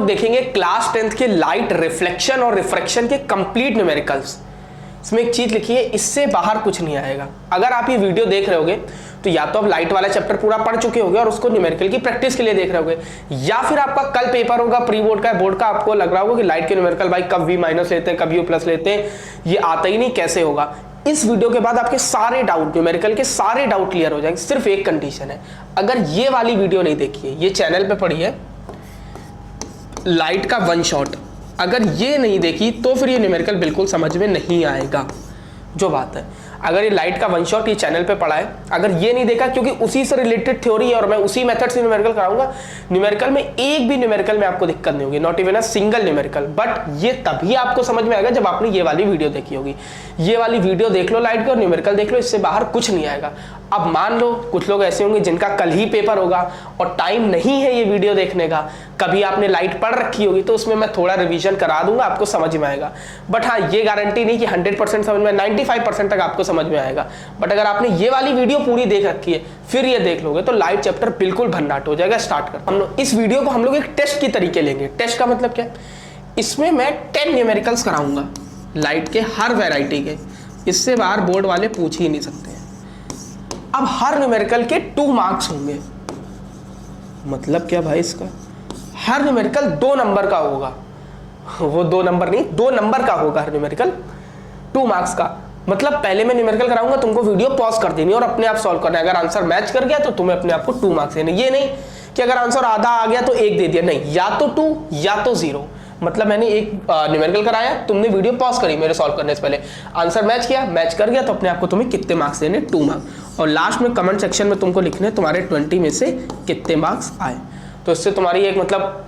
देखेंगे class 10th के light reflection और रिफ्रैक्शन के कंप्लीट न्यूमेरिकल्स। इसमें एक चीज लिखी है, इससे बाहर कुछ नहीं आएगा। अगर आप ये वीडियो देख रहे होगे तो या तो आप लाइट वाला चैप्टर पूरा पढ़ चुके होगे और उसको न्यूमेरिकल की प्रैक्टिस के लिए देख रहे होगे, या फिर आपका कल पेपर होगा प्री बोर्ड का, बोर्ड का, आपको लग रहा होगा कि लाइट के न्यूमेरिकल भाई कब V- लेते हैं, कब U+ लेते हैं, ये आता ही नहीं, कैसे होगा। इस वीडियो के बाद आपके सारे डाउट, न्यूमेरिकल के सारे डाउट क्लियर हो जाएंगे। सिर्फ एक कंडीशन है, अगर ये वाली वीडियो नहीं देखी है, ये चैनल पे पड़ी है लाइट का 1 शॉट, अगर ये नहीं देखी तो फिर ये न्यूमेरिकल बिल्कुल समझ में नहीं आएगा। जो बात है, अगर ये लाइट का 1 शॉट ये चैनल पे पड़ा है, अगर ये नहीं देखा, क्योंकि उसी से रिलेटेड थ्योरी है और मैं उसी मेथड से न्यूमेरिकल कराऊंगा, न्यूमेरिकल में एक भी न्यूमेरिकल में आपको दिक्कत नहीं होगी, not even a single numerical. But ये तभी आपको समझ में आएगा जब आपने ये वाली वीडियो देखी होगी। ये वाली वीडियो देख लो लाइट का और न्यूमेरिकल देख लो, इससे बाहर कुछ नहीं आएगा। अब मान लो कुछ लोग ऐसे होंगे जिनका कल ही पेपर होगा और टाइम नहीं है ये वीडियो देखने का, कभी आपने लाइट पढ़ रखी होगी तो उसमें मैं थोड़ा रिवीजन करा दूंगा, आपको समझ में आएगा। बट हाँ, ये गारंटी नहीं कि 100% समझ में, 95% तक आपको समझ में आएगा। बट अगर आपने ये वाली वीडियो पूरी देख रखी है फिर ये देख लोगे तो लाइट चैप्टर बिल्कुल भन्नाट हो जाएगा। स्टार्ट कर, हम लोग इस वीडियो को हम लोग एक टेस्ट की तरीके लेंगे। टेस्ट का मतलब क्या, इसमें मैं 10 न्यूमेरिकल्स कराऊंगा लाइट के हर वेराइटी के, इससे बाहर बोर्ड वाले पूछ ही नहीं सकते हैं। अब हर न्यूमेरिकल के 2 मार्क्स होंगे। मतलब क्या भाई इसका, हर न्यूमेरिकल 2 नंबर का होगा, वो 2 नंबर नहीं, 2 नंबर का होगा हर न्यूमेरिकल, 2 मार्क्स का। मतलब पहले मैं न्यूमेरिकल कराऊंगा, तुमको वीडियो पॉज कर देनी और अपने आप सॉल्व करना है। अगर आंसर मैच कर गया तो तुम्हें अपने आप को 2 मार्क्स देने। ये नहीं कि अगर आंसर आधा आ गया तो 1 दे दिया, नहीं, या तो 2 या तो 0। मतलब मैंने एक न्यूमेरिकल कराया, तुमने वीडियो पॉज करी मेरे सॉल्व करने से पहले, आंसर मैच किया, मैच कर गया तो अपने आप को तुम्हें कितने मार्क्स देने, 2 मार्क्स। और लास्ट में कमेंट सेक्शन में तुमको लिखने तुम्हारे 20 में से कितने मार्क्स आए। तो इससे तुम्हारी एक मतलब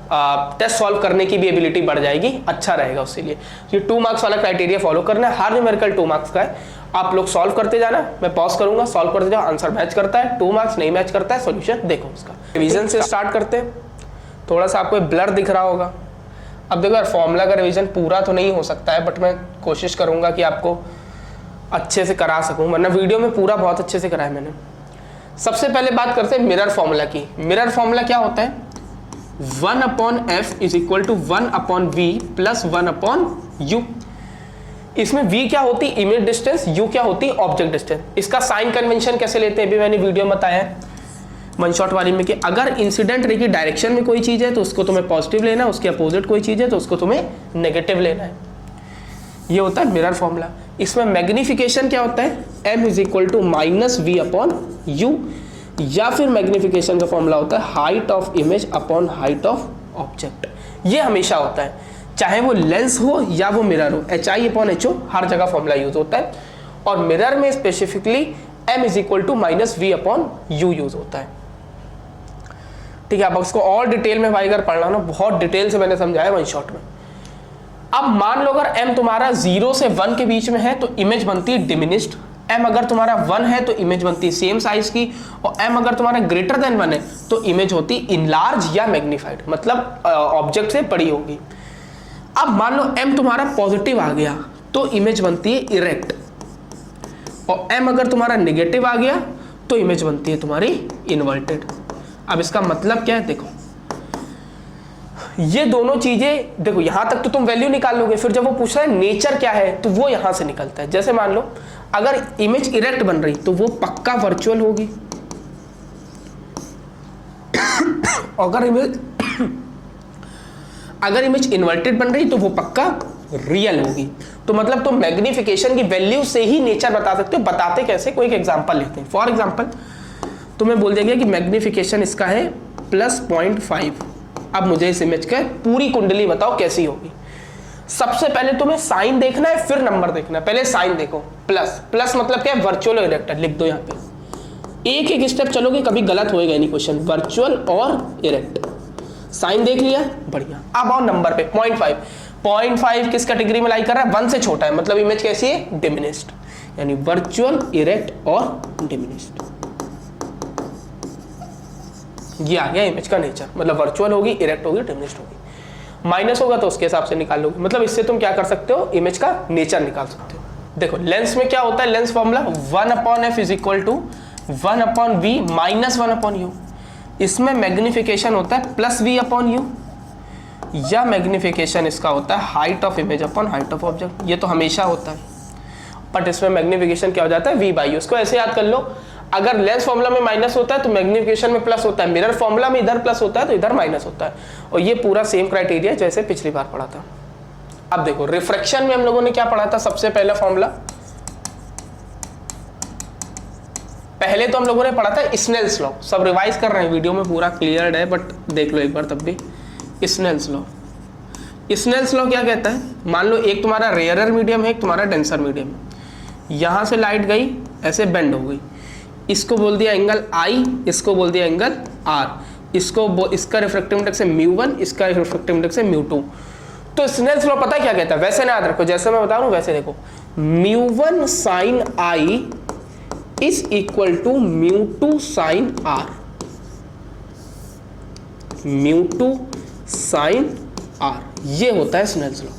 टेस्ट सॉल्व करने की भी एबिलिटी बढ़ जाएगी, अच्छा रहेगा उसके लिए। तो ये 2 मार्क्स वाला क्राइटेरिया फॉलो करना है। हर न्यूमेरिकल 2 मार्क्स का है, आप लोग सॉल्व करते जाना, मैं पॉज करूंगा, सॉल्व करते जाओ, आंसर मैच करता है 2 मार्क्स, नहीं मैच करता है सॉल्यूशन देखो उसका। रिवीजन से स्टार्ट करते हैं। थोड़ा सा आपको ब्लर दिख रहा होगा। अब देखो यार, फॉर्मूला का रिवीजन पूरा तो नहीं हो सकता है, बट मैं कोशिश करूंगा कि आपको अच्छे से करा सकूं, वरना वीडियो में पूरा बहुत अच्छे से कराया मैंने। सबसे पहले बात करते हैं मिरर फॉर्मूला की। मिरर फॉर्मूला क्या होता है, 1/f = 1/v + 1/u। इसमें v क्या होती है, इमेज डिस्टेंस, u क्या होती है, ऑब्जेक्ट डिस्टेंस। इसका साइन कन्वेंशन कैसे लेते हैं भी मैंने वीडियो में बताया है 1 शॉट वाली में, कि अगर इंसिडेंट रे की डायरेक्शन में कोई चीज है तो उसको तुम्हें पॉजिटिव लेना है, उसके अपोजिट कोई चीज है तो उसको तुम्हें नेगेटिव लेना है। ये होता है मिरर फॉर्मूला। इसमें मैग्निफिकेशन क्या होता है, m = -v/u, या फिर मैग्निफिकेशन का फॉर्मूला होता है height of image upon height of object. ये हमेशा होता है, चाहे वो लेंस हो या वो मिरर हो, hi/ho हर जगह फॉर्मूला यूज होता है। और मिरर में स्पेसिफिकली m = -v/u यूज होता है। ठीक है, अब उसको और डिटेल में भाई अगर पढ़ना ना, बहुत डिटेल से मैंने समझाया 1 शॉट में। अब मान लो अगर m तुम्हारा 0 से 1 के बीच में है तो इमेज बनती है डिमिनिश्ड। m अगर तुम्हारा 1 है तो इमेज बनती है सेम साइज की, और m अगर तुम्हारा ग्रेटर देन 1 है तो इमेज होती है इनलार्ज या मैग्नीफाइड, मतलब ऑब्जेक्ट से बड़ी होगी। अब मान लो m तुम्हारा पॉजिटिव आ गया तो इमेज बनती है इरेक्ट, और m अगर तुम्हारा नेगेटिव आ गया तो इमेज बनती है तुम्हारी इन्वर्टेड। अब इसका मतलब क्या है, देखो ये दोनों चीजें, देखो यहां तक तो तुम वैल्यू निकाल लोगे, फिर जब वो पूछ रहा है नेचर क्या है तो वो यहां से निकलता है। जैसे मान लो अगर इमेज इरेक्ट बन रही तो वो पक्का वर्चुअल होगी, अगर इमेज इन्वर्टेड बन रही तो वो पक्का रियल होगी। तो मतलब तुम मैग्निफिकेशन की वैल्यू से ही नेचर बता सकते हो। बताते कैसे, कोई एक एग्जांपल लेते हैं। फॉर एग्जांपल तुम्हें बोल देंगे कि मैग्निफिकेशन इसका है +0.5। अब मुझे इस इमेज का पूरी कुंडली बताओ कैसी होगी। सबसे पहले तुम्हें साइन देखना है, फिर नंबर देखना है। पहले साइन देखो, प्लस मतलब क्या है, वर्चुअल और इरेक्ट। लिख दो यहाँ पे, एक एक स्टेप चलोगे कभी गलत होएगा नहीं क्वेश्चन, वर्चुअल और इरेक्ट। साइन देख लिया, बढ़िया। अब आओ नंबर पे, 0.5 किस कैटेगरी में लाई कर रहा है, 1 से छोटा है, मतलब इमेज कैसी है, डिमिनिश्ड, यानी वर्चुअल, इरेक्ट और डिमिनिश्ड। ये आ गया इमेज का नेचर, मतलब वर्चुअल होगी, इरेक्ट होगी, डिमिनिश्ड होगी। माइनस होगा तो उसके हिसाब से निकाल लोगे। मतलब इससे तुम क्या कर सकते हो, इमेज का नेचर निकाल सकते हो। देखो लेंस में क्या होता है, lens formula 1/f = 1/v - 1/u। इसमें मैग्निफिकेशन होता है +v/u, या मैग्निफिकेशन इसका होता है height of image upon height of object. ये तो हमेशा होता है, बट इसमें मैग्निफिकेशन क्या हो जाता है, v बाई। उसको ऐसे याद कर लो, अगर लेंस फॉर्मूला में माइनस होता है तो मैग्निफिकेशन में प्लस होता है, मिरर फॉर्मूला में इधर प्लस होता है तो इधर माइनस होता है। और ये पूरा सेम क्राइटेरिया जैसे पिछली बार पढ़ा था। अब देखो रिफ्रैक्शन में हम लोगों ने क्या पढ़ा था, सबसे पहला फॉर्मूला पहले तो हम लोगों ने पढ़ा था स्नेल्स लॉ। सब रिवाइज कर रहे हैं, वीडियो में पूरा क्लियर है, बट देख लो एक बार तब भी। स्नेल्स लॉ, स्नेल्स लॉ क्या कहता है, मान लो एक तुम्हारा रेयरर मीडियम है, एक तुम्हारा डेंसर मीडियम है। यहां से लाइट गई, ऐसे बेंड हो गई, इसको बोल दिया एंगल I, इसको बोल दिया एंगल R, इसका रिफ्रैक्टिव इंडेक्स है μ1, इसका रिफ्रैक्टिव इंडेक्स है μ2। तो स्नेल्स लॉ पता है क्या कहता है, वैसे ना याद रखो, जैसे मैं बता रहा हूं वैसे देखो, μ1 sin I is equal to μ2 sin R, μ2 sin R, ये होता है स्नेल्स लॉ।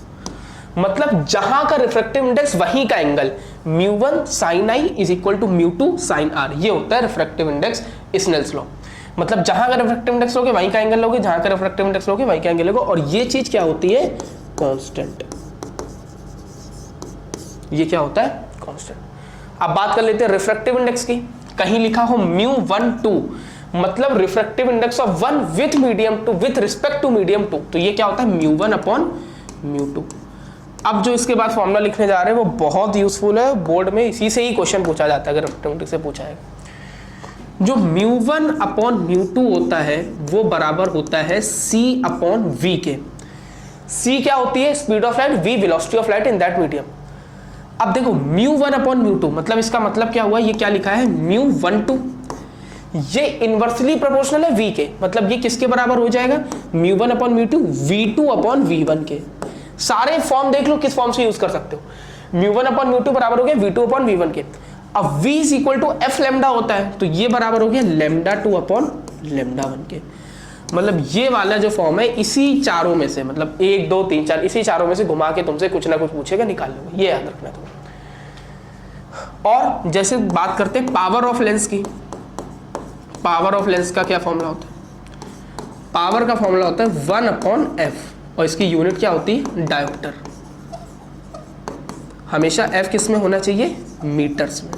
मतलब जहां का रिफ्रैक्टिव इंडेक्स वहीं का angle, μ1 sin I is equal to μ2 sin R, ये होता है रिफ्रैक्टिव इंडेक्स स्नेल्स लॉ। मतलब जहां का रिफ्रैक्टिव इंडेक्स लोगे वहीं का एंगल लोगे, जहां का रिफ्रैक्टिव इंडेक्स लोगे वहीं का एंगल लोगे, और ये चीज क्या होती है, कांस्टेंट। ये क्या होता है, कांस्टेंट। अब बात कर लेते हैं रिफ्रैक्टिव इंडेक्स की। कहीं लिखा हो μ12, मतलब refractive index of one with medium two, with respect to medium two, तो ये क्या होता है μ1 अपॉन μ2। अब जो इसके बाद फॉर्मूला लिखने जा रहे हैं वो बहुत यूजफुल है, बोर्ड में इसी से ही क्वेश्चन पूछा जाता है, अगर रिफ्रैक्टिव इंडेक्स से पूछा है। जो μ1 अपॉन μ2 होता है वो बराबर होता है c अपॉन v के। c क्या होती है, speed of light, v velocity of light in that medium. अब देखो μ1 अपॉन μ2, मतलब इसका मतलब क्या हुआ, ये क्या लिखा है μ12, ये इनवर्सली प्रोपोर्शनल है v के, मतलब ये किसके बराबर हो जाएगा, μ1 अपॉन μ2 v2 अपॉन v1 के। सारे फॉर्म देख लो किस फॉर्म से यूज कर सकते हो, μ1 अपॉन μ2 बराबर हो गया v2 अपॉन v1 के। अब v is equal to f lambda होता है, तो ये बराबर हो गया λ2 अपॉन λ1 के। मतलब ये वाला जो फॉर्म है इसी चारों में से, मतलब 1 2 3 4 इसी चारों में से घुमा के तुमसे कुछ ना कुछ पूछेगा, निकाल लो, ये याद रखना तुम्हें। और जैसे बात करते हैं पावर ऑफ लेंस की, पावर ऑफ लेंस का क्या फॉर्मूला होता है, पावर का फॉर्मूला होता है 1 अपॉन f, और इसकी यूनिट क्या होती है, डायोप्टर। हमेशा f किस में होना चाहिए, मीटर्स में।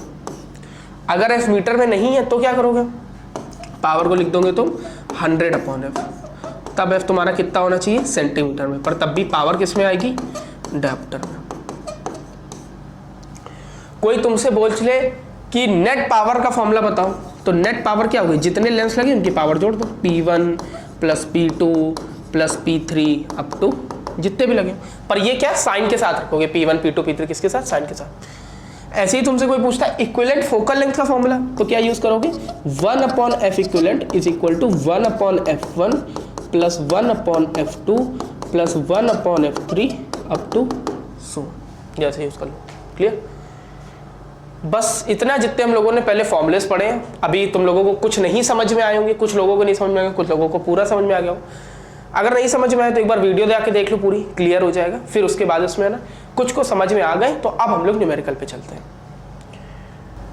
अगर f मीटर में नहीं है तो क्या करोगे, पावर को लिख दोगे तुम 100 अपॉन f, तब f तुम्हारा कितना होना चाहिए, सेंटीमीटर में, पर तब भी पावर किस में आएगी, डायोप्टर में। कोई तुमसे पूछ ले कि नेट पावर का फॉर्मूला बताओ, तो नेट पावर क्या होगी, जितने लेंस लगे उनकी पावर जोड़ दो, P1 plus P2 plus P3 up to जितने भी लगे। पर ये क्या साइन के साथ रखोगे, P1 P2 P3 किसके साथ, साइन के साथ। ऐसे ही तुमसे कोई पूछता है इक्विवेलेंट फोकल लेंथ का फॉर्मूला, तो क्या यूज करोगे, 1 upon f equivalent is equal to 1 upon f1 plus 1 upon f2 plus 1 upon f3 up to so, जैसे यूज कर लो। क्लियर, बस इतना जितने हम लोगों ने पहले फॉर्मूलेस पढ़े हैं। अभी तुम लोगों को कुछ नहीं समझ में आए होंगे, कुछ लोगों को नहीं समझ में आएंगे, कुछ लोगों को पूरा समझ में आ गया हो। अगर नहीं समझ में आए तो एक बार वीडियो जाके देख लो, पूरी क्लियर हो जाएगा। फिर उसके बाद उसमें ना कुछ को समझ में आ गए तो अब हम लोग न्यूमेरिकल पे चलते हैं।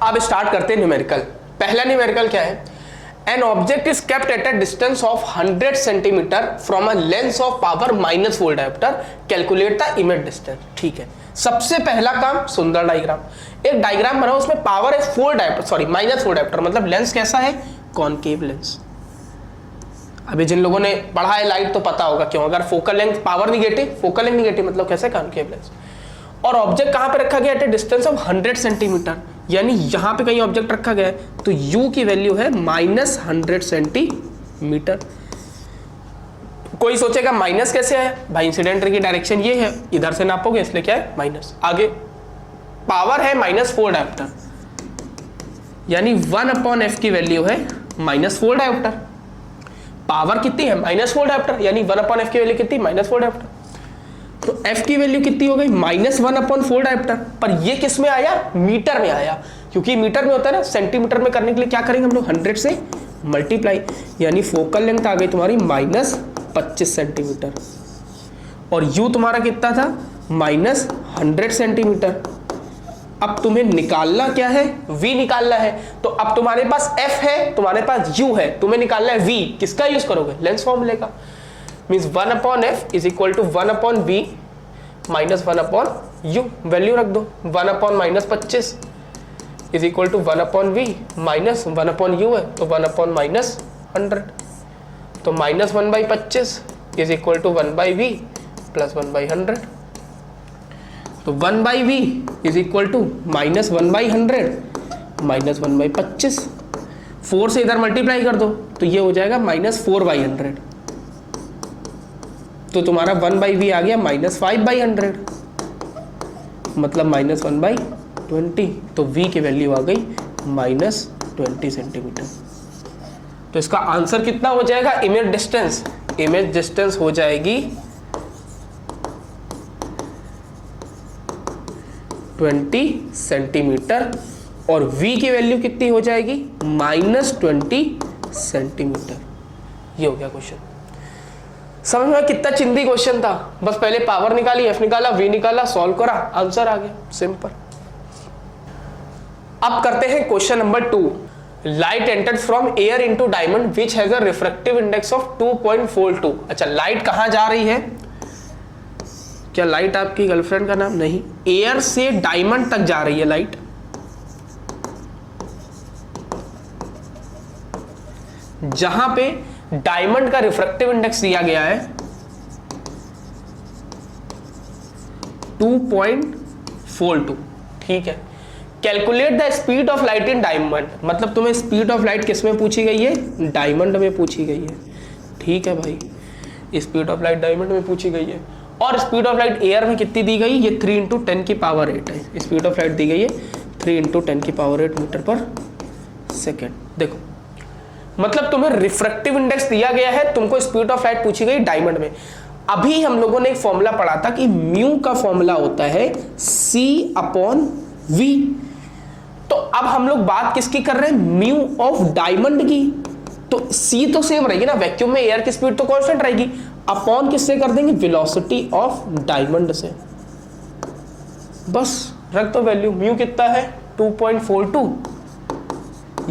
अब स्टार्ट करते हैं न्यूमेरिकल। पहला न्यूमेरिकल क्या है, an object is kept at a distance of 100 centimetre from a lens of power -4 dioptre, calculate the image distance. ठीक है, सबसे पहला काम सुंदर डायग्राम, एक डायग्राम बनाओ उसमें पावर है 4 डायोप्टर, सॉरी -4 डायोप्टर, मतलब लेंस कैसा है, कॉनकेव लेंस। अभी जिन लोगों ने पढ़ा है लाइट तो पता होगा क्यों, अगर focal length power negative, focal length negative मतलब कैसे, कॉनकेव लेंस। और ऑब्जेक्ट कहां पे रखा गया, at a distance of 100 centimetre, यानी यहां पे कहीं ऑब्जेक्ट रखा गया है तो u की वैल्यू है -100 सेंटीमीटर। कोई सोचेगा माइनस कैसे है, भाई इंसिडेंट रे की डायरेक्शन ये है, इधर से नापोगे इसलिए क्या है माइनस। आगे पावर है -4 डायोप्टर, यानी 1 अपॉन f की वैल्यू है -4 डायोप्टर। पावर कितनी है, -4 डायोप्टर, यानी 1 अपॉन f की वैल्यू कितनी, -4 डायोप्टर। तो f की वैल्यू कितनी हो गई, -1 अपॉन 4 डायोप्टर। पर ये किस में आया, मीटर में आया, क्योंकि मीटर में होता है ना, सेंटीमीटर में करने के लिए क्या करेंगे हम लोग, 100 से मल्टीप्लाई, यानी फोकल लेंथ आ गई तुम्हारी -25 सेंटीमीटर, और u तुम्हारा कितना था, -100 सेंटीमीटर। अब तुम्हें निकालना क्या है, v निकालना है। तो अब तुम्हारे पास f है, तुम्हारे पास u है, तुम्हें निकालना है v, किसका यूज करोगे, लेंस फॉर्मूले का। Means 1/f is equal to 1/v minus 1/u, value रख दो। 1/-25 is equal to 1/v minus 1/u है तो 1/-100, तो minus 1/25 is equal to 1/v plus 1/100, तो 1/v is equal to minus 1/100 minus 1/25, 4 से इधर मल्टीप्लाई कर दो तो ये हो जाएगा माइनस 4/100, तो तुम्हारा 1/v आ गया माइनस 5/100, मतलब माइनस 1/20, तो v की वैल्यू आ गई माइनस 20 सेंटीमीटर। तो इसका आंसर कितना हो जाएगा? इमेज डिस्टेंस, इमेज डिस्टेंस हो जाएगी 20 सेंटीमीटर और v की वैल्यू कितनी हो जाएगी? Minus 20 centimetre. ये हो गया क्वेश्चन। समझ में कितना चिंदी क्वेश्चन था, बस पहले पावर निकाली, f निकाला, v निकाला, सॉल्व करा, आंसर आ गया, सिंपल। अब करते हैं question number 2। Light entered from air into diamond which has a refractive index of 2.42। अच्छा, लाइट कहां जा रही है? क्या लाइट आपकी गर्लफ्रेंड का नाम? नहीं, एयर से डायमंड तक जा रही है लाइट। जहां पे डायमंड का रिफ्रैक्टिव इंडेक्स दिया गया है 2.42, ठीक है। Calculate the speed of light in diamond, मतलब तुम्हें स्पीड ऑफ लाइट किस में पूछी गई है? डायमंड में पूछी गई है, ठीक है भाई। स्पीड ऑफ लाइट डायमंड में पूछी गई है और स्पीड ऑफ लाइट एयर में कितनी दी गई? ये 3 × 10⁸ है। स्पीड ऑफ लाइट दी गई है 3 × 10⁸ मीटर पर सेकेंड। देखो, मतलब तुम्हें रिफ्रैक्टिव इंडेक्स दिया गया है, तुमको स्पीड ऑफ लाइट पूछी गई डायमंड में। अभी हम लोगों ने एक फॉर्मूला पढ़ा था कि म्यू का फॉर्मूला होता है c/v। तो अब हम लोग बात किसकी कर रहे हैं? म्यू ऑफ डायमंड की। तो c तो सेम रहेगी ना, वैक्यूम में एयर की स्पीड तो कांस्टेंट रहेगी, अपॉन किससे कर देंगे? वेलोसिटी ऑफ डायमंड से। बस रख दो वैल्यू। म्यू कितना है? 2.42।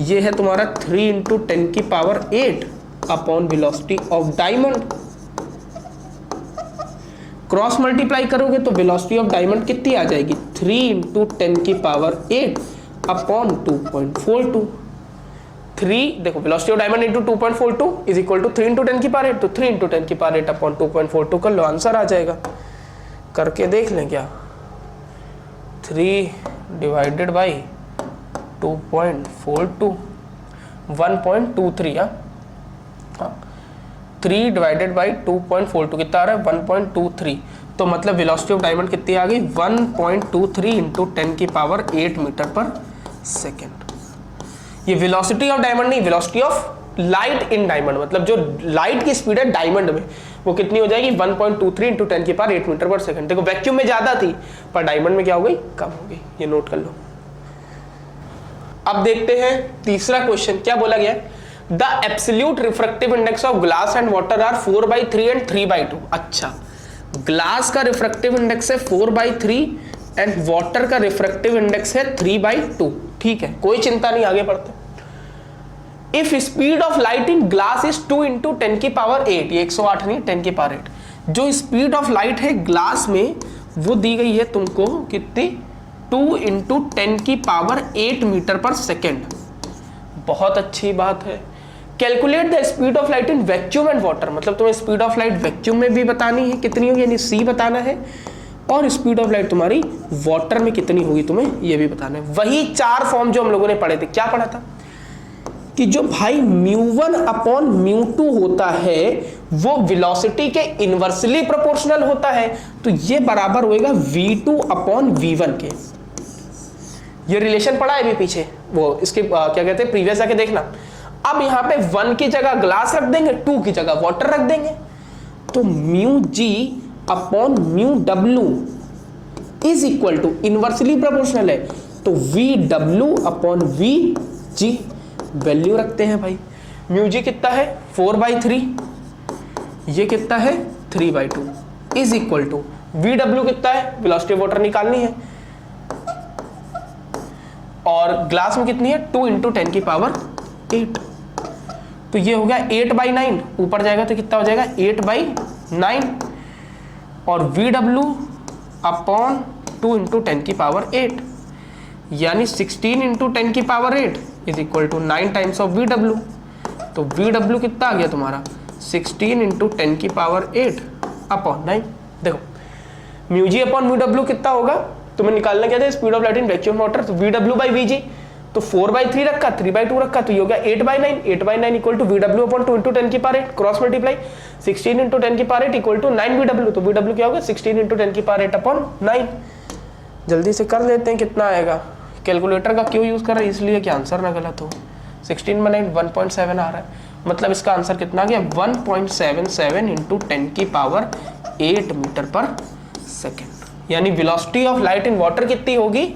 ये है तुम्हारा 3 × 10⁸ upon velocity of diamond. Cross multiply करोगे तो वेलोसिटी ऑफ डायमंड कितनी आ जाएगी? 3 × 10⁸ अपॉन 2.42। 3 देखो, velocity of diamond into 2.42 is equal to 3 × 10⁸, तो 3 × 10⁸ अपॉन 2.42 कर लो, आंसर आ जाएगा। करके देख लें क्या? 3 डिवाइडेड बाई 2.42 1.23। हाँ, 3 डिवाइडेड बाई 2.42 कितना आ रहा है? 1.23। तो मतलब वेलोसिटी ऑफ डायमंड कितनी आ गई? 1.23 × 10⁸ मीटर पर सेकेंड। ये वेलोसिटी ऑफ डायमंड नहीं, velocity of light in diamond, मतलब जो लाइट की स्पीड है डायमंड में वो कितनी हो जाएगी? 1.23 × 10⁸ मीटर पर सेकेंड। देखो, वैक्यूम में ज्यादा थी पर डायमंड में क्या हो गई? कम हो गई। ये नोट कर लो। अब देखते हैं तीसरा क्वेश्चन, क्या बोला गया? The absolute refractive index of glass and water are 4/3 and 3/2। अच्छा, ग्लास का रिफ्रैक्टिव इंडेक्स है 4/3 एंड वाटर का रिफ्रैक्टिव इंडेक्स है 3/2, ठीक है, कोई चिंता नहीं, आगे बढ़ते। If speed of light in glass is 2 × 10⁸, ये 108 नहीं, 10⁸। जो स्पीड ऑफ लाइट है ग्लास में वो दी गई है तुमको कितनी? 2 × 10⁸ मीटर पर सेकेंड। बहुत अच्छी बात है। Calculate the speed of light in vacuum and water, मतलब तुम्हें स्पीड ऑफ लाइट वैक्यूम में भी बतानी है कितनी होगी, यानी c बताना है, और स्पीड ऑफ लाइट तुम्हारी वाटर में कितनी होगी तुम्हें ये भी बताना है। वही 4 फॉर्म जो हम लोगों ने पढ़े थे। क्या पढ़ा था? कि जो भाई μ1 अपॉन μ2 होता है वो वेलोसिटी के इनवर्सली प्रोपोर्शनल होता है, तो ये बराबर होएगा v2 अपॉन v1 के। ये रिलेशन पढ़ा है अभी पीछे, वो इसके क्या कहते हैं, प्रीवियस जाके देखना। अब यहां पे 1 की जगह ग्लास रख देंगे, 2 की जगह वाटर रख देंगे, तो μg upon μw is equal to inversely proportional है, तो vw अपॉन vg वैल्यू रखते हैं भाई। μg कितना है? 4/3, ये कितना है? 3/2 इज इक्वल टू vw कितना है? वेलोसिटी ऑफ वाटर निकालनी है, और ग्लास में कितनी है? 2 × 10⁸। तो ये हो गया 8/9, ऊपर जाएगा तो कितना हो जाएगा 8/9, और VW अपॉन 2 × 10⁸, यानी 16 × 10⁸ is equal to 9 times of VW। तो VW कितना आ गया तुम्हारा 16 × 10⁸ अपॉन 9। देखो mu G upon mu W कितना होगा, तुम्हें निकालना क्या था, speed of light in vacuum water, तो VW/VG, तो 4/3 रखा, 3/2 रखा, तो ये हो गया 8/9, 8/9 equal to VW upon 2 × 10⁸, cross multiply 16 × 10⁸ equal to 9 VW, तो VW क्या होगा 16 × 10⁸ अपॉन 9। जल्दी से कर लेते हैं कितना आएगा। कैलकुलेटर का क्यों यूज कर रहे हैं, इसलिए कि आंसर ना गलत हो। 16/9 1.7 आ रहा है, मतलब इसका आंसर कितना आ गया 1.77 × 10⁸ मीटर पर सेकेंड। यानी velocity of light in water कितनी होगी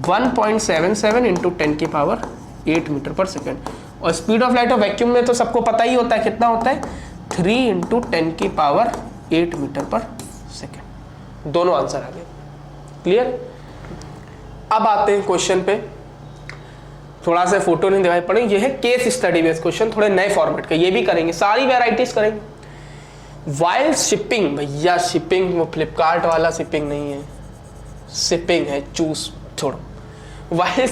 1.77 × 10⁸ मीटर पर सेकेंड। और speed of light of vacuum में तो सबको पता ही होता है कितना होता है 3 × 10⁸ मीटर पर सेकेंड। दोनों आंसर आ गए। क्लियर। अब आते हैं क्वेश्चन पे। थोड़ा सा फोटो नहीं दिखाई पड़ेगी, ये है केस स्टडी बेस्ड क्वेश्चन, थोड़े नए फॉर्मेट का, ये भी करेंगे, सारी वेराइटीज करेंगे। वाइल शिपिंग, भैया शिपिंग वो फ्लिपकार्ट वाला शिपिंग नहीं है, शिपिंग है, चूस छोड़ो। While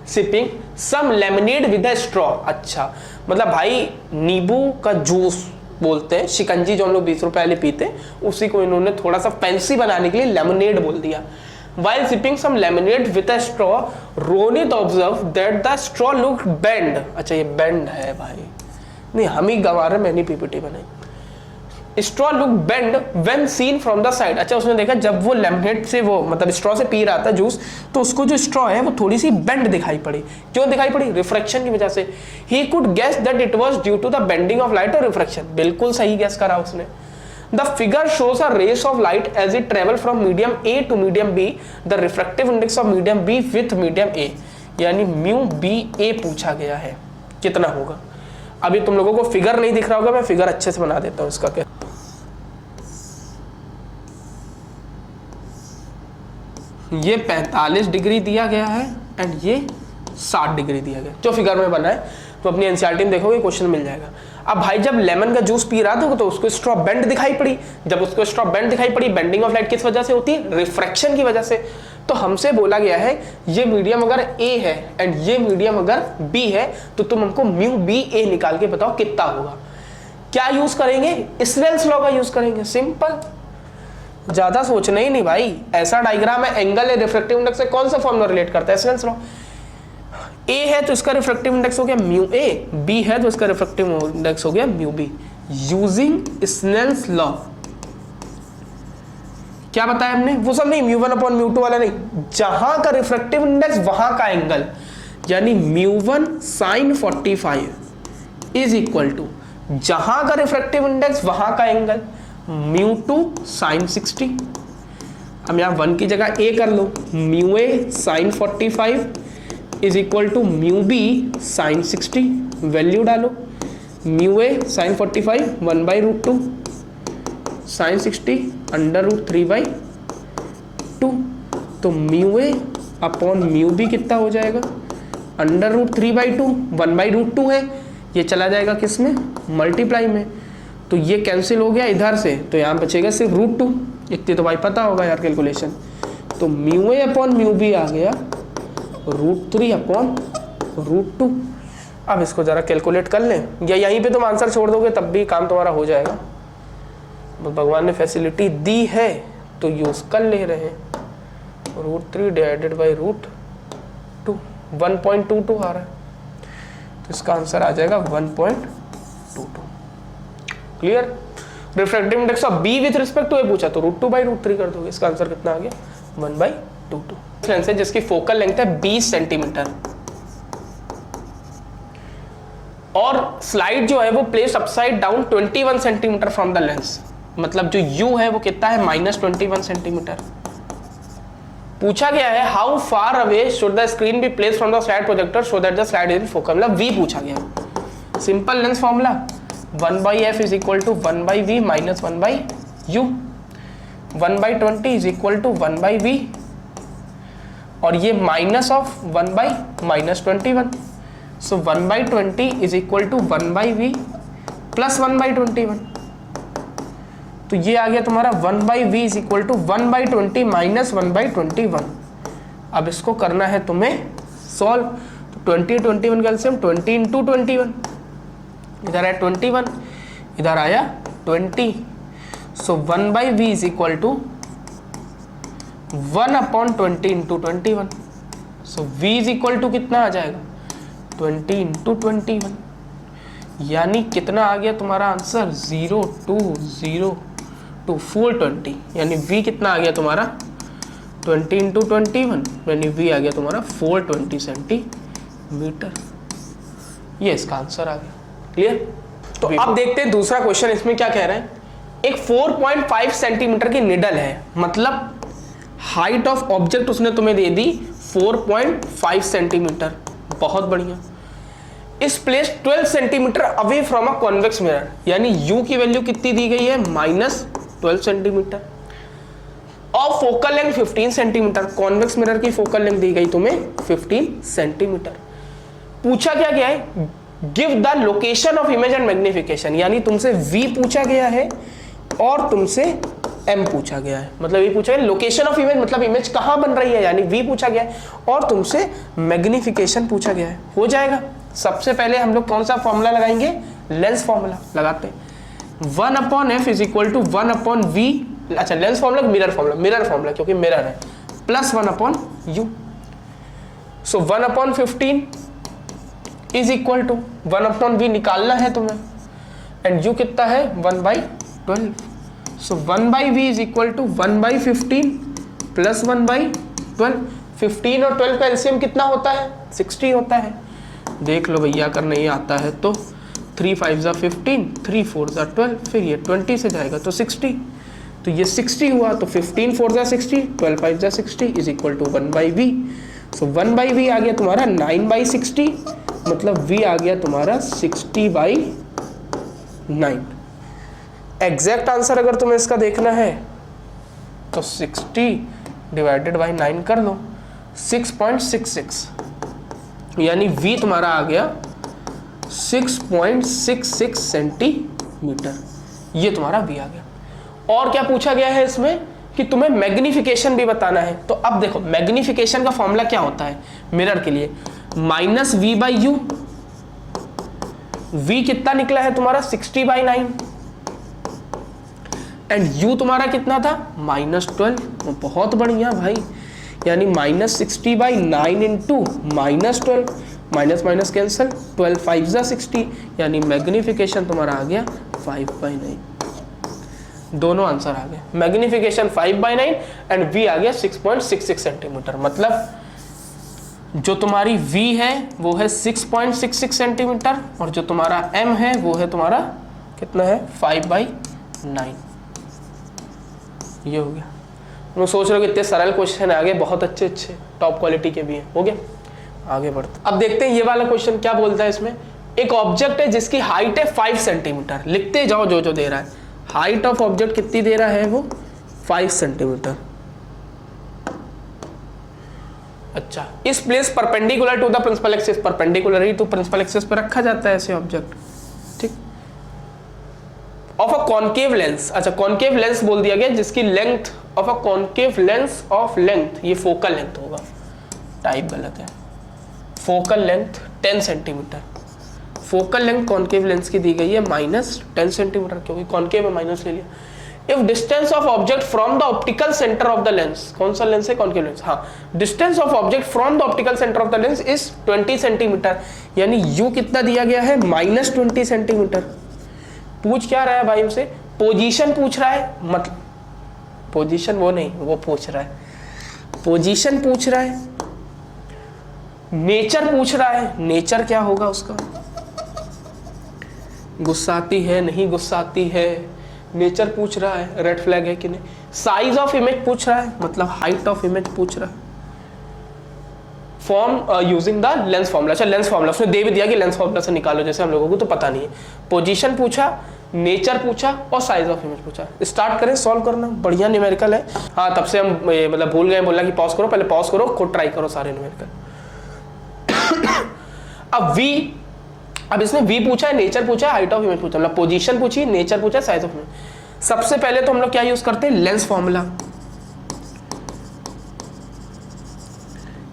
sipping some lemonade with a straw, अच्छा मतलब भाई नींबू का जूस बोलते हैं, शिकंजी जो हम लोग 20 रुपए वाले पीते हैं, उसी को इन्होंने थोड़ा सा फैंसी बनाने के लिए लेमनेड बोल दिया। While sipping some lemonade with a straw, Ronit observed that the straw looked bent. अच्छा ये bend है भाई, नहीं हम ही गवा रहे, मैंने पीपीटी बनाई। Straw looked bent when seen from the side. अच्छा उसने देखा जब वो लेमनेड से वो मतलब स्ट्रॉ से पी रहा था जूस, तो उसको जो स्ट्रॉ है वो थोड़ी सी बेंड दिखाई पड़ी। क्यों दिखाई पड़ी, रिफ्रैक्शन की वजह से। He could guess that it was due to the bending of light or refraction. बिल्कुल सही गैस करा उसने। The figure shows a rays of light as it travel from medium A to medium B. The refractive index of medium B with medium A, यानी mu B ए पूछा गया है, कितना होगा। अभी तुम लोगों को फिगर नहीं दिख रहा होगा, मैं फिगर अच्छे से बना देता हूं इसका। क्या ये 45 डिग्री दिया गया है एंड ये 60 डिग्री दिया गया, जो फिगर में बना है, तो अपनी एनसीईआरटी में देखोगे क्वेश्चन मिल जाएगा। अब भाई जब लेमन का जूस पी रहा था तो उसको स्ट्रॉ बेंड दिखाई पड़ी, जब उसको स्ट्रॉ बेंड दिखाई पड़ी, बेंडिंग ऑफ लाइट किस वजह से होती है, रिफ्रैक्शन की वजह से। तो हमसे बोला गया है ये मीडियम अगर ए है एंड ये मीडियम अगर बी है, तो तुम हमको म्यू बी ए निकाल के बताओ कितना होगा। क्या यूज करेंगे, स्नेल्स लॉ का यूज करेंगे, सिंपल, ज्यादा सोचना ही नहीं भाई। ऐसा डायग्राम है, एंगल है, रिफ्रैक्टिव इंडेक्स से कौन सा फॉर्मूला रिलेट करता है, स्नेल्स लॉ। ए है तो इसका रिफ्रैक्टिव इंडेक्स हो गया म्यू ए, बी है तो इसका रिफ्रैक्टिव इंडेक्स हो गया mu B. Using Snell's law क्या बताया हमने, वो सब नहीं, μ1/μ2 वाला नहीं, जहां का रिफ्रैक्टिव इंडेक्स वहां का एंगल, यानी μ1 sin 45 इज इक्वल टू जहां का रिफ्रैक्टिव इंडेक्स वहां का एंगल μ2 sin 60। हम यहां 1 की जगह a कर लो, μa sin 45 is equal to mu B sine 60, value डालो, म्यू ए साइन 45 1/√2 साइन 60 √3/2, तो mu A upon mu B कितना हो जाएगा √3/2, 1/√2 है, ये चला जाएगा किस में, मल्टीप्लाई में, तो ये कैंसिल हो गया इधर से, तो यहाँ बचेगा सिर्फ √2। इतनी तो भाई पता होगा यार कैलकुलेशन। तो mu A upon mu B आ गया √3/√2। अब इसको जरा कैलकुलेट कर लें, या यहीं पे तुम आंसर छोड़ दोगे तब भी काम तुम्हारा हो जाएगा। भगवान ने फैसिलिटी दी है तो यूज कर ले रहे हैं। √3 डिवाइडेड बाई √2, 1.22 आ रहा है, तो इसका आंसर आ जाएगा 1.22। Clear. Refractive index of B with respect to A पूछा तो √2/√3 कर दोगे, इसका आंसर कितना आ गया 1/22। लेंस है जिसकी फोकल लेंथ है 20 सेंटीमीटर, और स्लाइड जो है वो place upside down 21 centimetre from the lens, मतलब जो u है वो कितना है -21 सेंटीमीटर। पूछा गया है how far away should the screen be place from the slide projector so that the slide is focal, मतलब v पूछा गया है। Simple lens formula 1/f is equal to 1/v minus 1/u, 1/20 is equal to 1/v, और ये minus of 1/-21, so 1/20 is equal to 1/v plus 1/21। तो ये आ गया तुम्हारा 1/v is equal to 1/20 minus 1/21। अब इसको करना है तुम्हें सॉल्व। तो 20 21 का एलसीएम 20 इंटू 21, इधर है 21, इधर आया 20। So 1/v is equal to 1/20 into 21। So v is equal to कितना आ जाएगा 20 इंटू 21, यानी कितना आ गया तुम्हारा आंसर 0 2 0 2 420, यानी v कितना आ गया तुम्हारा 20 इंटू 21, यानी v आ गया तुम्हारा 420 सेंटीमीटर। ये इसका आंसर आ गया। क्लियर? तो अब देखते हैं दूसरा क्वेश्चन। इसमें क्या कह रहे हैं, एक 4.5 सेंटीमीटर की निडल है, मतलब हाइट ऑफ ऑब्जेक्ट उसने तुम्हें दे दी 4.5 सेंटीमीटर। बहुत बढ़िया। इस place 12 centimetre away from a convex mirror, यानी u की वैल्यू कितनी दी गई है -12 सेंटीमीटर, और focal length 15 centimetre. Convex mirror की फोकल लेंथ दी गई तुम्हें 15 सेंटीमीटर। पूछा क्या गया है, give the location of image and magnification, यानी तुमसे v पूछा गया है और तुमसे m पूछा गया है। मतलब ये पूछा गया लोकेशन ऑफ इमेज, मतलब इमेज कहां बन रही है, यानी v पूछा गया है, और तुमसे मैग्निफिकेशन पूछा गया है। हो जाएगा। सबसे पहले हम लोग कौन सा फॉर्मूला लगाएंगे, लेंस फॉर्मूला लगाते हैं। 1/f is equal to 1/v, अच्छा लेंस फॉर्मूला मिरर फॉर्मूला क्योंकि मिरर है, plus 1/u। So 1/15 is equal to 1/v निकालना है तुम्हें, एंड u कितना है 1/12। So 1/v is equal to 1/15 plus 1/12। 15 और 12 का एलसीएम कितना होता है 60 होता है। देख लो भैया, अगर नहीं आता है तो 3 5 ज़ा 15, 3 4 ज़ा 12, फिर ये 20 से जाएगा तो 60, तो ये 60 हुआ। तो 15 4 ज़ा 60, 12 5 ज़ा 60 is equal to 1/v। So 1/v आ गया तुम्हारा 9/60, मतलब v आ गया तुम्हारा 60/9। एग्जैक्ट आंसर अगर तुम्हें इसका देखना है तो 60 डिवाइडेड बाई 9 कर लो, 6.66, यानी v तुम्हारा आ गया 6.66 सेंटीमीटर। ये तुम्हारा v आ गया। और क्या पूछा गया है इसमें कि तुम्हें मैग्निफिकेशन भी बताना है। तो अब देखो मैग्निफिकेशन का फॉर्मूला क्या होता है मिरर के लिए, -v/u। v कितना निकला है तुम्हारा 60/9, एंड u तुम्हारा कितना था -12। बहुत बढ़िया भाई, यानी -60/9 इंटू -12, माइनस माइनस कैंसिल, 12 5 ज़ा 60, यानी मैग्निफिकेशन तुम्हारा आ गया 5/9। दोनों आंसर आ गए, मैग्निफिकेशन 5/9 एंड v आ गया 6.66 सेंटीमीटर। मतलब जो तुम्हारी v है वो है 6.66 सेंटीमीटर, और जो तुम्हारा m है वो है तुम्हारा कितना है 5/9। ये हो गया। तुम सोच रहे हो कि इतने सरल क्वेश्चन है, आगे बहुत अच्छे अच्छे टॉप क्वालिटी के भी हैं। हो गया, आगे बढ़ते। अब देखते हैं ये वाला क्वेश्चन क्या बोलता है। इसमें एक ऑब्जेक्ट है जिसकी हाइट है 5 सेंटीमीटर। लिखते जाओ जो जो दे रहा है। हाइट ऑफ ऑब्जेक्ट कितनी दे रहा है वो 5 सेंटीमीटर। अच्छा, इस place perpendicular to the principal axis, perpendicular ही तो प्रिंसिपल एक्सिस पर रखा जाता है ऐसे ऑब्जेक्ट, ठीक। ऑफ अ कॉनकेव लेंस, अच्छा कॉनकेव लेंस बोल दिया गया जिसकी length of a concave lens of length, ये फोकल लेंथ होगा, टाइप गलत है। Focal length 10 centimetre. Focal length concave lens की दी गई है -10 सेंटीमीटर, क्योंकि कॉनकेव में माइनस ले लिया। If distance of object from the optical centre of the lens, कौन सा लेंस है कॉनकेव लेंस, हाँ, distance of object from the optical centre of the lens is 20 centimetre, यानी u कितना दिया गया है -20 सेंटीमीटर। पूछ क्या रहा है भाई हमसे, पोजीशन पूछ रहा है, मतलब पोजीशन वो नहीं, वो पूछ रहा है, पोजीशन पूछ रहा है, नेचर पूछ रहा है। नेचर क्या होगा उसका, गुस्साती है नहीं गुस्साती है, नेचर पूछ रहा है, रेड फ्लैग है कि नहीं। साइज ऑफ इमेज पूछ रहा है, मतलब हाइट ऑफ इमेज पूछ रहा है। Form using the lens formula, अच्छा लेंस फॉर्मूला उसने दे भी दिया कि लेंस फॉर्मूला से निकालो, जैसे हम लोगों को तो पता नहीं है। पोजीशन पूछा, नेचर पूछा और साइज ऑफ इमेज पूछा। स्टार्ट करें सॉल्व करना, बढ़िया न्यूमेरिकल है। हाँ, तब से हम मतलब भूल गए, बोला कि पॉज करो, पहले पॉज करो, खुद ट्राई करो सारे न्यूमेरिकल। अब v, अब इसने v पूछा है, नेचर पूछा है, हाइट ऑफ इमेज पूछा, मतलब पोजीशन पूछी, नेचर पूछा, साइज ऑफ इमेज। सबसे पहले तो हम लोग क्या यूज करते हैं, लेंस फॉर्मूला।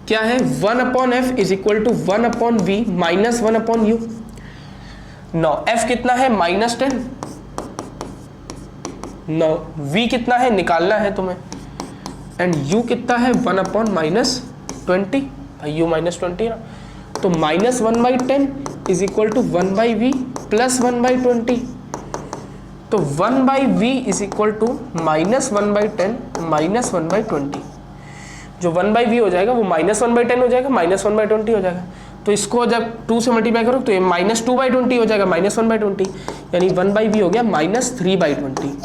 क्या है, 1/f is equal to 1/v minus 1/u। No f कितना है, -10। नो v कितना है, निकालना है तुम्हें, एंड u कितना है, 1/-20। भाई u -20 ना, तो -1/10 is equal to 1/v plus 1/20। तो 1/v is equal to -1/10 minus 1/20। जो 1/v हो जाएगा वो -1/10 हो जाएगा, -1/20 हो जाएगा। तो इसको जब 2 से मल्टीप्लाई करो तो ये -2/20 हो जाएगा, -1/20, यानी 1/v हो गया -3/20।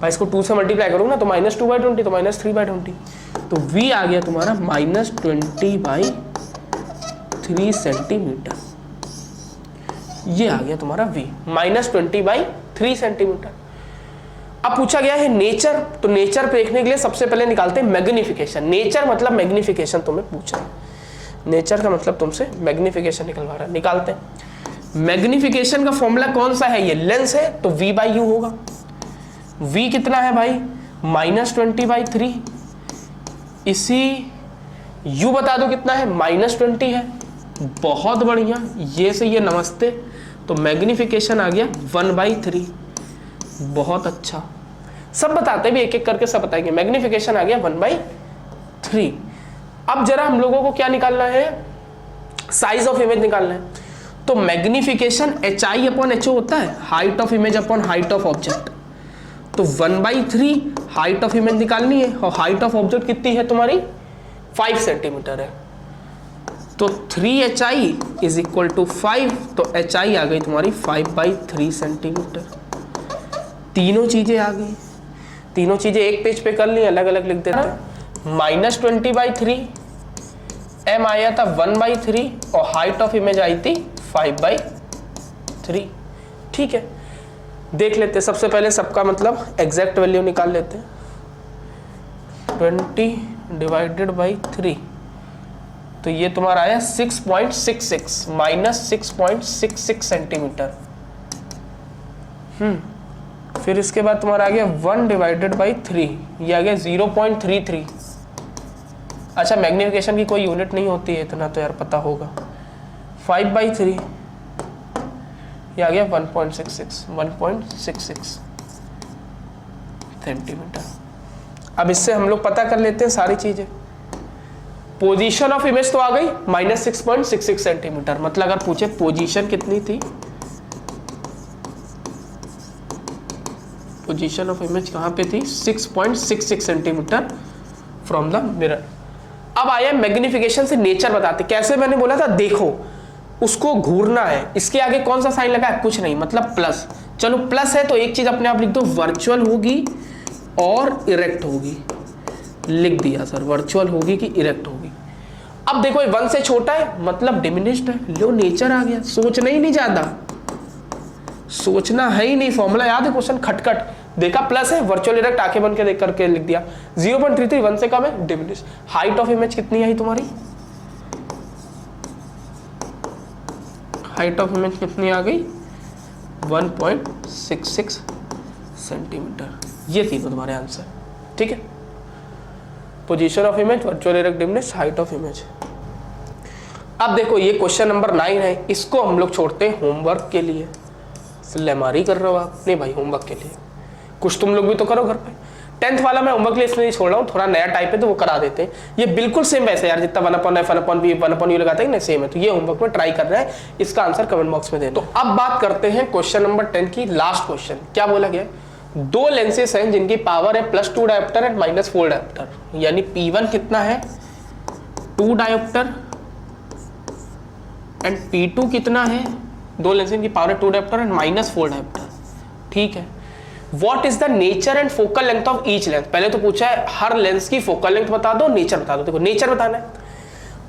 भाई इसको 2 से मल्टीप्लाई करूँ ना तो -2/20 तो -3/20, तो v आ गया तुम्हारा -20/3 सेंटीमीटर। ये आ गया तुम्हारा v, -20/3 सेंटीमीटर। अब पूछा गया है नेचर, तो नेचर देखने के लिए सबसे पहले निकालते हैं मैग्निफिकेशन। नेचर मतलब मैग्निफिकेशन तुम्हें पूछा, नेचर का मतलब तुमसे मैग्निफिकेशन निकलवा रहा है, निकालते हैं। मैग्निफिकेशन का फॉर्मूला कौन सा है, ये लेंस है तो v/u होगा। v कितना है भाई, -20/3, इसी u बता दो कितना है, -20 है। बहुत बढ़िया, ये से ये नमस्ते, तो मैग्निफिकेशन आ गया 1/3। बहुत अच्छा, सब बताते भी एक एक करके सब बताएंगे। मैग्निफिकेशन आ गया 1/3। अब जरा हम लोगों को क्या निकालना है, साइज ऑफ इमेज निकालना है। तो मैग्निफिकेशन HI/HO होता है, height of image upon height of object. तो 1/3 हाइट ऑफ इमेज निकालनी है, और हाइट ऑफ ऑब्जेक्ट कितनी है तुम्हारी, 5 सेंटीमीटर है। तो 3HI इज इक्वल टू 5, तो HI आ गई तुम्हारी 5/3 सेंटीमीटर। तीनों चीजें आ गई, तीनों चीजें एक पेज पे कर ली, अलग अलग लिख देते हैं। -20/3, m आया था 1/3, और हाइट ऑफ इमेज आई थी 5/3। ठीक है, देख लेते सबसे पहले सबका मतलब एग्जैक्ट वैल्यू निकाल लेते हैं। 20/3, तो ये तुम्हारा आया 6.66 -6.66 सेंटीमीटर। फिर इसके बाद तुम्हारा आ गया 1/3, ये आ गया 0.33। अच्छा, मैग्निफिकेशन की कोई यूनिट नहीं होती है, इतना तो यार पता होगा। 5/3, ये आ गया 1.66 सेंटीमीटर। अब इससे हम लोग पता कर लेते हैं सारी चीजें। पोजीशन ऑफ इमेज तो आ गई -6.66 सेंटीमीटर, मतलब अगर पूछे पोजीशन कितनी थी, पोजीशन ऑफ इमेज कहाँ पे थी, 6.66 सेंटीमीटर फ्रॉम द मिरर। अब आया मैग्निफिकेशन से नेचर बताते, कैसे मैंने बोला था, देखो उसको घूरना है, इसके आगे कौन सा साइन लगा है, कुछ नहीं, मतलब प्लस। चलो प्लस है तो एक चीज अपने आप लिख दो, वर्चुअल होगी और इरेक्ट होगी। लिख दिया सर, वर्चुअल होगी कि इरेक्ट होगी। अब देखो 1 से छोटा है मतलब डिमिनिश्ड है, लो नेचर आ गया। सोचना ही नहीं, ज्यादा सोचना है ही नहीं, फॉर्मूला याद है, क्वेश्चन खटखट देखा, प्लस है, वर्चुअल इरेक्ट आंखें बन के देख करके लिख दिया। 0.33, 1 से कम है, डिमिनिश्ड। हाइट ऑफ इमेज कितनी आई तुम्हारी, हाइट ऑफ इमेज कितनी आ गई, 1.66 सेंटीमीटर। ये तीनों तुम्हारे आंसर, ठीक है। Position of image, virtual erect, diminished, height of image. अब देखो ये क्वेश्चन नंबर 9 है, इसको हम लोग छोड़ते हैं होमवर्क के लिए। लेमारी कर रहे हो आप, नहीं भाई होमवर्क के लिए, कुछ तुम लोग भी तो करो घर पे। 10th वाला मैं होमवर्क के लिए इसलिए नहीं छोड़ रहा हूँ, थोड़ा नया टाइप है तो वो करा देते हैं। ये बिल्कुल सेम वैसे यार, जितना 1/f 1/v 1/u लगाते हैं ना, सेम है। तो ये होमवर्क में ट्राई कर रहे हैं, इसका आंसर कमेंट बॉक्स में दे। तो अब बात करते हैं क्वेश्चन नंबर 10 की, लास्ट क्वेश्चन। क्या बोला गया, 2 लेंसेज हैं जिनकी पावर है +2 डायोप्टर एंड -4 डायोप्टर, यानी P1 कितना है 2 डायोप्टर एंड P2 कितना है, 2 लेंसेज की पावर है 2 डायोप्टर एंड -4 डायोप्टर। ठीक है, What is the nature and focal length of each lens? पहले तो पूछा है हर लेंस की फोकल लेंथ बता दो, नेचर बता दो। देखो नेचर बताना है,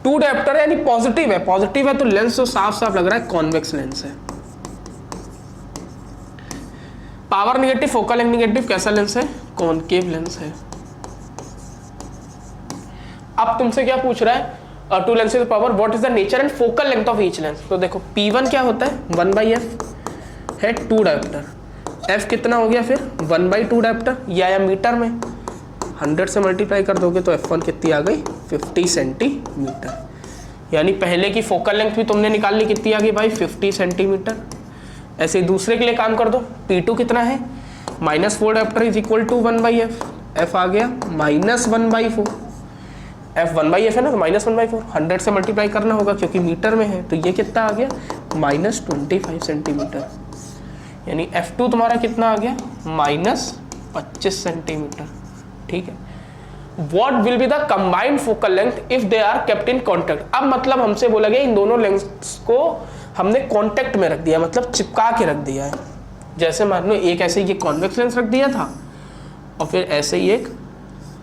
2 डायोप्टर है यानी पॉजिटिव है, पॉजिटिव है तो लेंस तो साफ साफ लग रहा है कॉन्वेक्स लेंस है। Power negative, focal length negative, कैसा लेंस है, कॉनकेव लेंस है। अब तुमसे क्या पूछ रहा है, to lenses power, what is the nature and focal length of each lens. तो देखो P1 क्या होता है 1/f है 2 डायोप्टर, f कितना हो गया फिर 1/2 डायोप्टर, या मीटर में 100 से मल्टीप्लाई कर दोगे तो f1 कितनी आ गई 50 सेंटीमीटर। यानी पहले की फोकल लेंथ भी तुमने निकाल ली, कितनी आ गई भाई 50 सेंटीमीटर। ऐसे ही दूसरे के लिए काम कर दो, P2 कितना है -4 dioptre is equal to 1/f, f आ गया -1/4, f 1/f है ना, तो -1/4 100 से मल्टीप्लाई करना होगा क्योंकि मीटर में है, तो ये कितना आ गया -25 सेंटीमीटर। यानी f2 तुम्हारा कितना आ गया -25 सेंटीमीटर। ठीक है, What will be the combined focal length if they are kept in contact? अब मतलब हमसे बोला गया इन दोनों लेंस को हमने कांटेक्ट में रख दिया, मतलब चिपका के रख दिया है। जैसे मान लो एक ऐसे ही कॉन्वेक्स लेंस रख दिया था और फिर ऐसे ही एक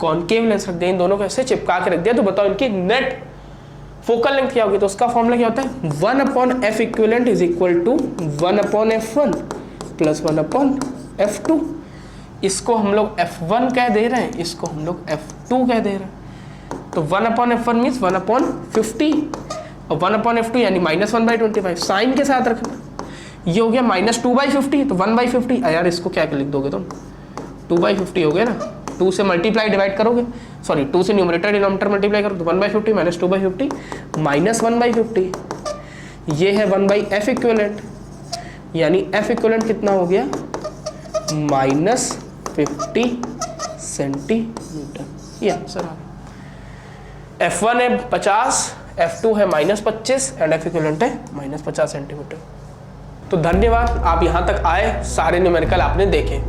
कॉनकेव लेंस रख दिया, इन दोनों को ऐसे चिपका के रख दिया। तो बताओ इनकी नेट फोकल लेंथ क्या होगी? तो उसका फॉर्मूला क्या होता है 1/f equivalent is equal to 1/f1 plus 1/f2। इसको हम लोग f1 कह दे रहे हैं, इसको हम लोग f2 कह दे रहे हैं। तो 1/f1 मीन्स 1/50 और 1/f2 यानी -1/25 साइन के साथ रखना। ये हो गया -2/50, तो 1/50 यार इसको क्या लिख दोगे तुम 2/50 हो गया ना, 2 से मल्टीप्लाई डिवाइड करोगे, सॉरी 2 से न्यूमरेटर डिनोमिनेटर मल्टीप्लाई करो तो 1/50 माइनस 2/50 माइनस 1/50, ये है 1/f इक्विवेलेंट, यानी f इक्विवेलेंट कितना हो गया -50 सेंटीमीटर। ये आंसर आ गया। f1 है 50, f2 है -25 एंड f इक्विवेलेंट है -50 सेंटीमीटर। तो धन्यवाद, आप यहाँ तक आए, सारे न्यूमेरिकल आपने देखे।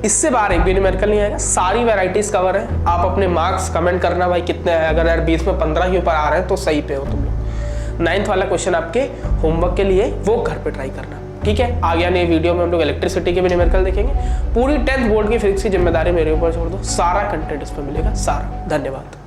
इससे बाहर एक भी न्यूमेरिकल नहीं आएगा, सारी वैरायटीज कवर है। आप अपने मार्क्स कमेंट करना भाई कितने आए, अगर यार 20 में 15 के ऊपर आ रहे हैं तो सही पे हो तुम लोग। 9th वाला क्वेश्चन आपके होमवर्क के लिए, वो घर पे ट्राई करना, ठीक है। आगे आने वीडियो में हम लोग इलेक्ट्रिसिटी के भी न्यूमेरिकल देखेंगे। पूरी 10th बोर्ड की फिजिक्स की जिम्मेदारी मेरे ऊपर छोड़ दो, सारा कंटेंट इस पर मिलेगा, सारा। धन्यवाद।